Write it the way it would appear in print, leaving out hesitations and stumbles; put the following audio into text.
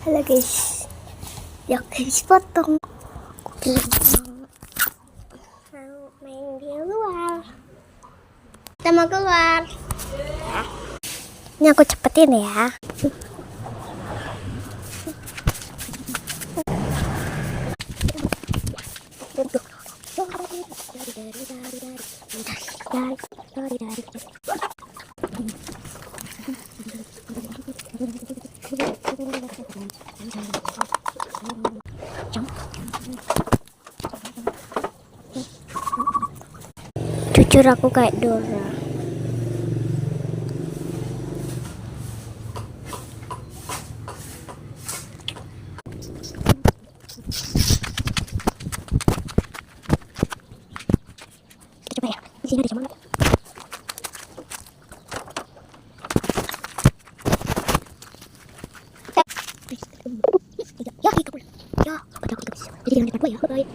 Halo guys, ya guys potong. Mau main di luar. Kita mau keluar. Ya. Ini aku cepetin ya. Jujur aku kayak Dora. Coba ya, di sini ada jamur. Ya, itu pula. Ya, pada aku bisa. Jadi jangan depan gua ya, bye.